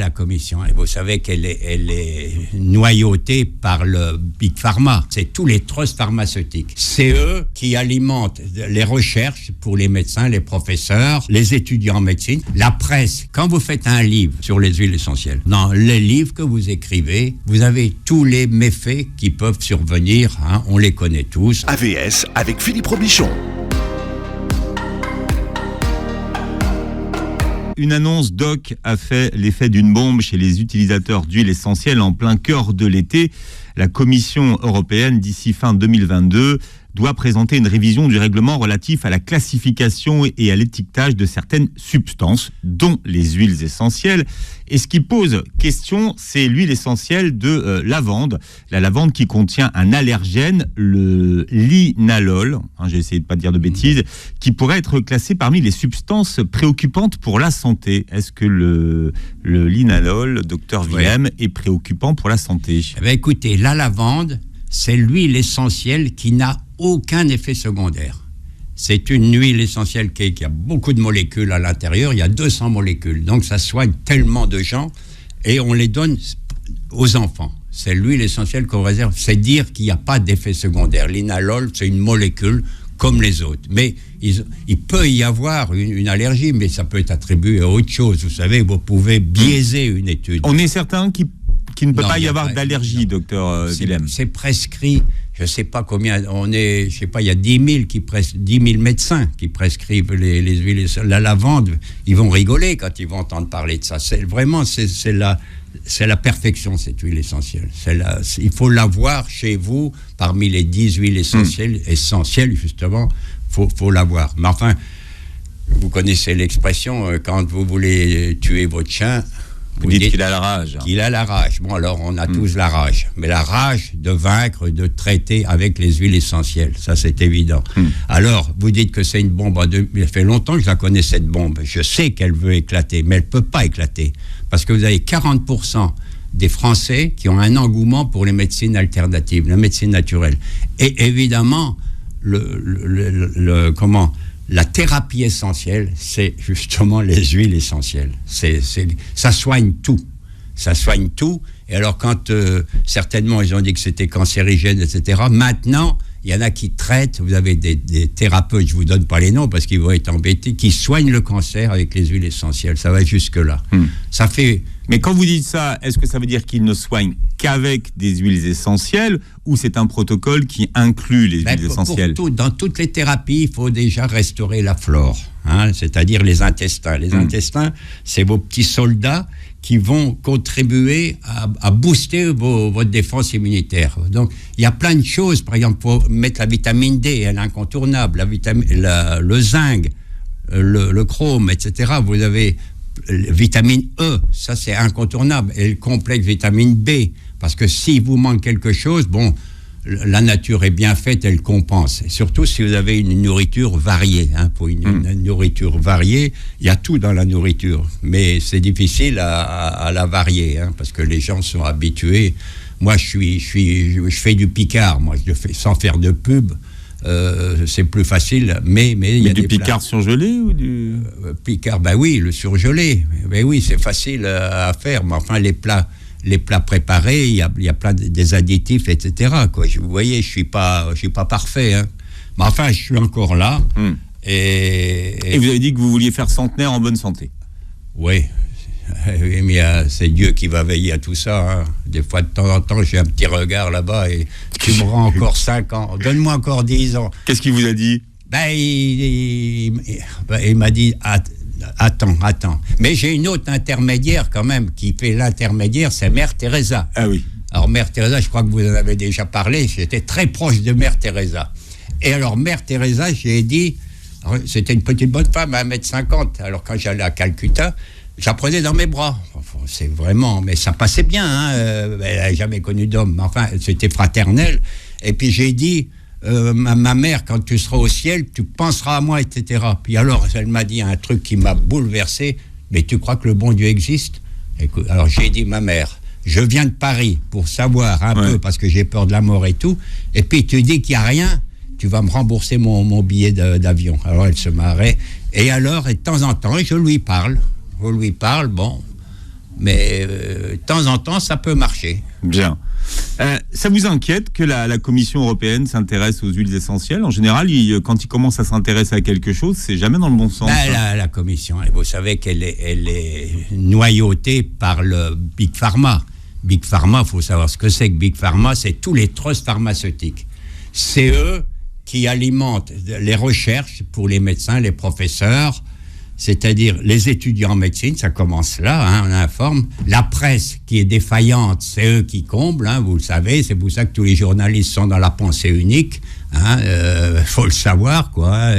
la commission. Et vous savez qu'elle est noyautée par le Big Pharma. C'est tous les trusts pharmaceutiques. C'est eux qui alimentent les recherches pour les médecins, les professeurs, les étudiants en médecine, la presse. Quand vous faites un livre sur les huiles essentielles, dans les livres que vous écrivez, vous avez tous les méfaits qui peuvent survenir. On les connaît tous. AVS avec Philippe Robichon. Une annonce doc a fait l'effet d'une bombe chez les utilisateurs d'huile essentielle en plein cœur de l'été. La Commission européenne, d'ici fin 2022, doit présenter une révision du règlement relatif à la classification et à l'étiquetage de certaines substances, dont les huiles essentielles. Et ce qui pose question, c'est l'huile essentielle de lavande. La lavande qui contient un allergène, le linalol, j'ai essayé de ne pas dire de bêtises, qui pourrait être classé parmi les substances préoccupantes pour la santé. Est-ce que le linalol, docteur Willem, est préoccupant pour la santé ? Eh bien, écoutez, la lavande, c'est l'huile essentielle qui n'a aucun effet secondaire. C'est une huile essentielle qui a beaucoup de molécules à l'intérieur, il y a 200 molécules, donc ça soigne tellement de gens, et on les donne aux enfants. C'est l'huile essentielle qu'on réserve, c'est dire qu'il n'y a pas d'effet secondaire. L'inalol, c'est une molécule comme les autres, mais il peut y avoir une allergie, mais ça peut être attribué à autre chose. Vous savez, vous pouvez biaiser une étude. On est certain qu'il ne peut pas y avoir d'allergie, docteur Willem. C'est prescrit. Je ne sais pas combien, il y a 10 000 médecins qui prescrivent les huiles. La lavande, ils vont rigoler quand ils vont entendre parler de ça. C'est la perfection, cette huile essentielle. Il faut l'avoir chez vous, parmi les 10 huiles essentielles justement, faut l'avoir. Mais enfin, vous connaissez l'expression, quand vous voulez tuer votre chien, vous dites qu'il a la rage. Qu'il a la rage. Bon, alors, on a tous la rage. Mais la rage de vaincre, de traiter avec les huiles essentielles. Ça, c'est évident. Alors, vous dites que c'est une bombe. Il fait longtemps que je la connais, cette bombe. Je sais qu'elle veut éclater, mais elle ne peut pas éclater. Parce que vous avez 40% des Français qui ont un engouement pour les médecines alternatives, la médecine naturelle. Et évidemment, la thérapie essentielle, c'est justement les huiles essentielles. Ça soigne tout. Ça soigne tout. Et alors, quand certainement ils ont dit que c'était cancérigène, etc., maintenant, il y en a qui traitent. Vous avez des thérapeutes, je ne vous donne pas les noms parce qu'ils vont être embêtés, qui soignent le cancer avec les huiles essentielles. Ça va jusque-là. Ça fait... Mais quand vous dites ça, est-ce que ça veut dire qu'ils ne soignent qu'avec des huiles essentielles ou c'est un protocole qui inclut les huiles essentielles ? Dans toutes les thérapies, il faut déjà restaurer la flore, c'est-à-dire les intestins. Les intestins, c'est vos petits soldats qui vont contribuer à booster votre défense immunitaire. Donc, il y a plein de choses. Par exemple, pour mettre la vitamine D, elle est incontournable. Le zinc, le chrome, etc. Vous avez vitamine E, ça c'est incontournable. Et le complexe vitamine B. Parce que s'il vous manque quelque chose, la nature est bien faite, elle compense. Et surtout si vous avez une nourriture variée. Pour une nourriture variée, il y a tout dans la nourriture. Mais c'est difficile à la varier, parce que les gens sont habitués. Moi, je fais du Picard, moi, je le fais sans faire de pub. C'est plus facile, mais il y a du Picard surgelé ou du Picard, oui, le surgelé. Oui, c'est facile à faire, mais enfin les plats préparés, il y a plein des additifs, etc. Quoi. Vous voyez, je suis pas parfait, mais enfin, je suis encore là. Et vous avez dit que vous vouliez faire centenaire en bonne santé. Oui, mais c'est Dieu qui va veiller à tout ça. Des fois, de temps en temps, j'ai un petit regard là-bas et tu me rends encore 5 ans. Donne-moi encore 10 ans. Qu'est-ce qu'il vous a dit ? Il m'a dit... Attends. Mais j'ai une autre intermédiaire quand même qui fait l'intermédiaire, c'est Mère Teresa. Ah oui. Alors Mère Teresa, je crois que vous en avez déjà parlé, j'étais très proche de Mère Teresa. Et alors Mère Teresa, j'ai dit, c'était une petite bonne femme, 1m50. Alors quand j'allais à Calcutta, j'apprenais dans mes bras. C'est vraiment, mais ça passait bien. Elle n'a jamais connu d'homme. Enfin, c'était fraternel. Et puis j'ai dit, ma mère, quand tu seras au ciel, tu penseras à moi, etc. Puis alors, elle m'a dit un truc qui m'a bouleversé. Mais tu crois que le bon Dieu existe ? Écoute, alors j'ai dit, ma mère, je viens de Paris pour savoir un peu, parce que j'ai peur de la mort et tout. Et puis tu dis qu'il n'y a rien, tu vas me rembourser mon billet d'avion. Alors elle se marrait. Et alors, de temps en temps, je lui parle. Bon, mais de temps en temps, ça peut marcher. Bien. Ça vous inquiète que la Commission européenne s'intéresse aux huiles essentielles? En général, quand il commence à s'intéresser à quelque chose, c'est jamais dans le bon sens. La Commission, vous savez qu'elle est noyautée par le Big Pharma. Big Pharma, il faut savoir ce que c'est que Big Pharma, c'est tous les trusts pharmaceutiques. C'est eux qui alimentent les recherches pour les médecins, les professeurs, c'est-à-dire les étudiants en médecine, ça commence là, on informe. La presse qui est défaillante, c'est eux qui comblent, vous le savez, c'est pour ça que tous les journalistes sont dans la pensée unique, faut le savoir, quoi.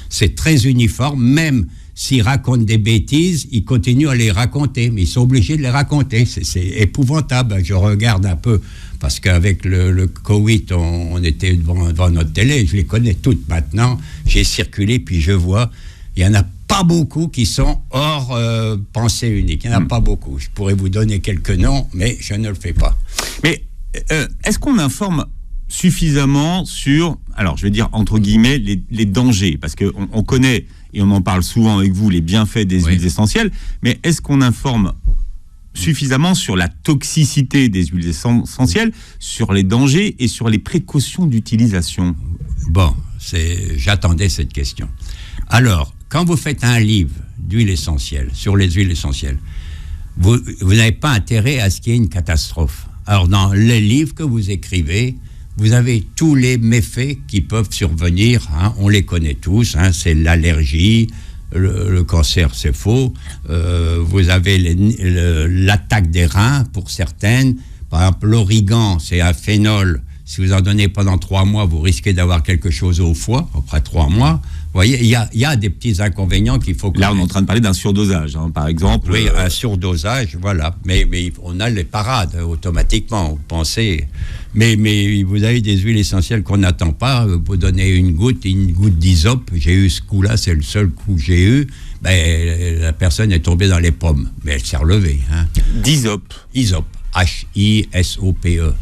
C'est très uniforme, même s'ils racontent des bêtises, ils continuent à les raconter, mais ils sont obligés de les raconter, c'est épouvantable, je regarde un peu, parce qu'avec le Covid, on était devant notre télé, je les connais toutes maintenant, j'ai circulé, puis je vois, il y en a pas beaucoup qui sont hors pensée unique. Il n'y en a pas beaucoup. Je pourrais vous donner quelques noms, mais je ne le fais pas. Mais est-ce qu'on informe suffisamment sur, alors je vais dire entre guillemets, les dangers? Parce qu'on connaît, et on en parle souvent avec vous, les bienfaits des huiles essentielles, mais est-ce qu'on informe suffisamment sur la toxicité des huiles essentielles, sur les dangers et sur les précautions d'utilisation? Bon, j'attendais cette question. Alors, quand vous faites un livre d'huile essentielle, sur les huiles essentielles, vous n'avez pas intérêt à ce qu'il y ait une catastrophe. Alors, dans les livres que vous écrivez, vous avez tous les méfaits qui peuvent survenir, on les connaît tous, c'est l'allergie, le cancer, c'est faux, vous avez l'attaque des reins pour certaines, par exemple l'origan, c'est un phénol, si vous en donnez pendant 3 mois, vous risquez d'avoir quelque chose au foie, après 3 mois. Vous voyez, il y a des petits inconvénients qu'il faut connaître. Là, on est en train de parler d'un surdosage, par exemple. Oui, un surdosage, voilà. Mais on a les parades automatiquement, vous pensez. Mais vous avez des huiles essentielles qu'on n'attend pas. Vous donnez une goutte d'hysope. J'ai eu ce coup-là, c'est le seul coup que j'ai eu. La personne est tombée dans les pommes. Mais elle s'est relevée. D'hysope. Hysope. H-I-S-O-P-E.